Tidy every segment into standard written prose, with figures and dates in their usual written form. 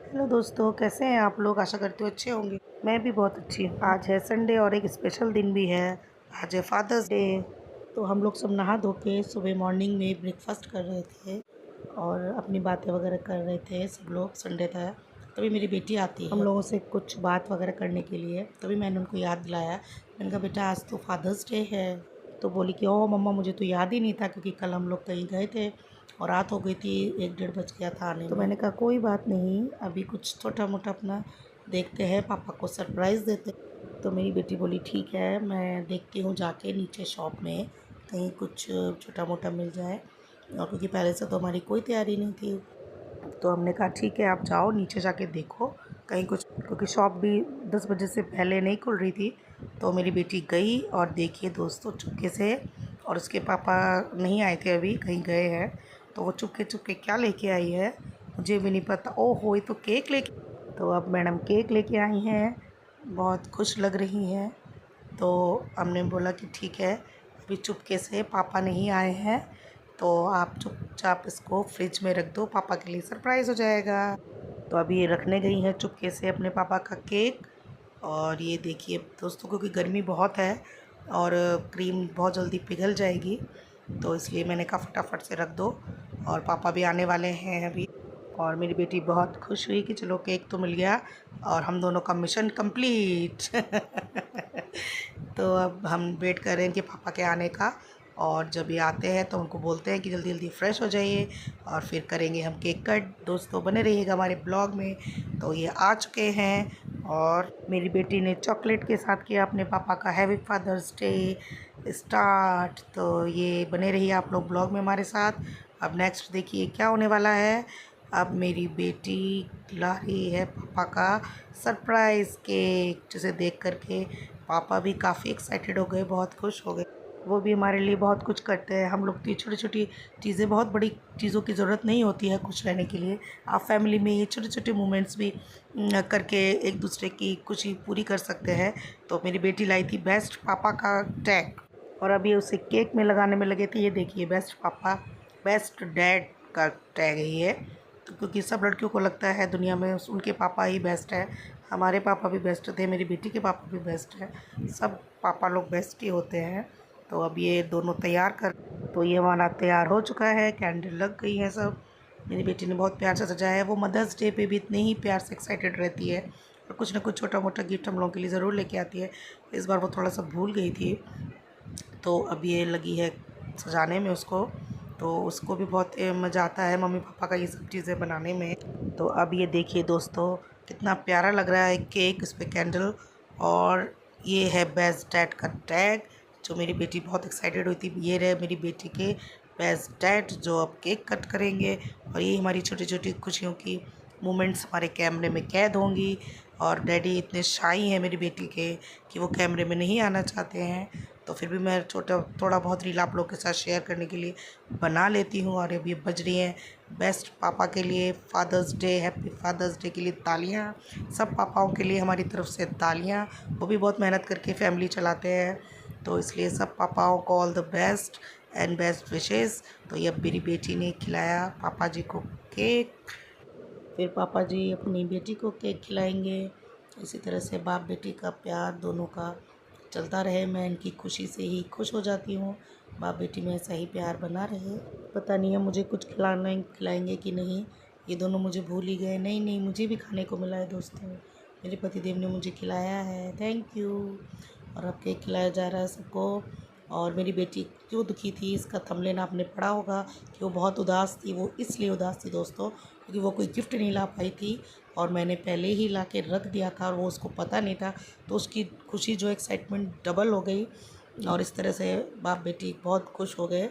Hello दोस्तों, कैसे हैं आप लोग? आशा करती हूँ अच्छे होंगे। मैं भी बहुत अच्छी हूँ। आज है संडे और एक स्पेशल दिन भी है। आज है फादर्स डे। तो हम लोग सब नहा धो के सुबह मॉर्निंग में ब्रेकफास्ट कर रहे थे और अपनी बातें वगैरह कर रहे थे। सब लोग संडे था, तभी मेरी बेटी आती है हम लोगों से कुछ बात वगैरह करने के लिए। तभी मैंने उनको याद दिलाया। मैंने कहा बेटा आज तो फादर्स डे है। तो बोली कि ओह मम्मा मुझे तो याद ही नहीं था, क्योंकि कल हम लोग कहीं गए थे और रात हो गई थी, 1 डेढ़ बज गया था आने में। तो मैंने कहा कोई बात नहीं, अभी कुछ छोटा मोटा अपना देखते हैं, पापा को सरप्राइज़ देते। तो मेरी बेटी बोली ठीक है, मैं देखती हूँ जाके नीचे शॉप में कहीं कुछ छोटा मोटा मिल जाए। और क्योंकि पहले से तो हमारी कोई तैयारी नहीं थी, तो हमने कहा ठीक है आप जाओ नीचे जाके देखो कहीं कुछ, क्योंकि शॉप भी 10 बजे से पहले नहीं खुल रही थी। तो मेरी बेटी गई और देखिए दोस्तों चुपके से, और उसके पापा नहीं आए थे, अभी कहीं गए हैं। तो वो चुपके चुपके क्या लेके आई है मुझे भी नहीं पता। ओहो ये तो केक लेके, तो अब मैडम केक लेके आई हैं, बहुत खुश लग रही हैं। तो हमने बोला कि ठीक है अभी चुपके से, पापा नहीं आए हैं तो आप चुपचाप इसको फ्रिज में रख दो, पापा के लिए सरप्राइज़ हो जाएगा। तो अभी ये रखने गई हैं चुपके से अपने पापा का केक। और ये देखिए दोस्तों, क्योंकि गर्मी बहुत है और क्रीम बहुत जल्दी पिघल जाएगी, तो इसलिए मैंने कहा फटाफट से रख दो। और पापा भी आने वाले हैं अभी। और मेरी बेटी बहुत खुश हुई कि चलो केक तो मिल गया और हम दोनों का मिशन कंप्लीट। तो अब हम वेट कर रहे हैं कि पापा के आने का। और जब ये आते हैं तो उनको बोलते हैं कि जल्दी जल्दी फ्रेश हो जाइए और फिर करेंगे हम केक कट। दोस्तों बने रहिएगा हमारे ब्लॉग में। तो ये आ चुके हैं और मेरी बेटी ने चॉकलेट के साथ किया अपने पापा का हैप्पी फादर्स डे स्टार्ट। तो ये बने रहिए आप लोग ब्लॉग में हमारे साथ। अब नेक्स्ट देखिए क्या होने वाला है। अब मेरी बेटी ला रही है पापा का सरप्राइज़ केक, जिसे देख करके पापा भी काफ़ी एक्साइटेड हो गए, बहुत खुश हो गए। वो भी हमारे लिए बहुत कुछ करते हैं। हम लोग की छोटी छोटी चीज़ें, बहुत बड़ी चीज़ों की ज़रूरत नहीं होती है खुश रहने के लिए। आप फैमिली में ये छोटे छोटे मोमेंट्स भी करके एक दूसरे की खुशी पूरी कर सकते हैं। तो मेरी बेटी लाई थी बेस्ट पापा का टैग, और अभी उसे केक में लगाने में लगे थे। ये देखिए बेस्ट पापा बेस्ट डैड का टैग है ये। तो क्योंकि सब लड़कियों को लगता है दुनिया में उनके पापा ही बेस्ट है। हमारे पापा भी बेस्ट थे, मेरी बेटी के पापा भी बेस्ट है, सब पापा लोग बेस्ट ही होते हैं। तो अब ये दोनों तैयार कर, तो ये हमारा तैयार हो चुका है, कैंडल लग गई है सब। मेरी बेटी ने बहुत प्यार से सजाया है। वो मदर्स डे पे भी इतने ही प्यार से एक्साइटेड रहती है और कुछ ना कुछ छोटा मोटा गिफ्ट हम लोगों के लिए ज़रूर लेके आती है। इस बार वो थोड़ा सा भूल गई थी, तो अब ये लगी है सजाने में उसको। तो उसको भी बहुत मज़ा आता है मम्मी पापा का ये सब चीज़ें बनाने में। तो अब ये देखिए दोस्तों कितना प्यारा लग रहा है केक, इस पर कैंडल, और ये है बेस्ट डैड का टैग जो मेरी बेटी बहुत एक्साइटेड हुई थी। ये रहे मेरी बेटी के बेस्ट डैड जो अब केक कट करेंगे। और ये हमारी छोटी छोटी खुशियों की मोमेंट्स हमारे कैमरे में कैद होंगी। और डैडी इतने शाई हैं मेरी बेटी के कि वो कैमरे में नहीं आना चाहते हैं, तो फिर भी मैं थोड़ा बहुत रील आप लोग के साथ शेयर करने के लिए बना लेती हूँ। और अभी बज रही हैं बेस्ट पापा के लिए father's day, happy father's day के लिए तालियाँ। सब पापाओं के लिए हमारी तरफ से तालियाँ। वो भी बहुत मेहनत करके फैमिली चलाते हैं, तो इसलिए सब पापाओं को all the best and best wishes. तो ये अब मेरी बेटी ने खिलाया पापा जी को केक, फिर पापा जी अपनी बेटी को केक खिलाएंगे। इसी तरह से बाप बेटी का प्यार दोनों का चलता रहे। मैं इनकी खुशी से ही खुश हो जाती हूँ। बाप बेटी में ऐसा ही प्यार बना रहे। पता नहीं है मुझे कुछ खिलाएंगे कि नहीं, ये दोनों मुझे भूल ही गए। नहीं नहीं, मुझे भी खाने को मिला है दोस्तों, मेरे पतिदेव ने मुझे खिलाया है, थैंक यू। और अब केक खिलाया जा रहा है सबको। और मेरी बेटी क्यों दुखी थी इसका थंबनेल आपने पढ़ा होगा कि वो बहुत उदास थी। वो इसलिए उदास थी दोस्तों क्योंकि वो कोई गिफ्ट नहीं ला पाई थी और मैंने पहले ही ला के रख दिया था और वो उसको पता नहीं था। तो उसकी खुशी जो एक्साइटमेंट डबल हो गई और इस तरह से बाप बेटी बहुत खुश हो गए।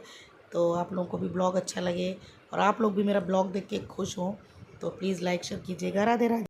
तो आप लोगों को भी ब्लॉग अच्छा लगे और आप लोग भी मेरा ब्लॉग देख के खुश हों तो प्लीज़ लाइक शेयर कीजिएगा। राधे राधे।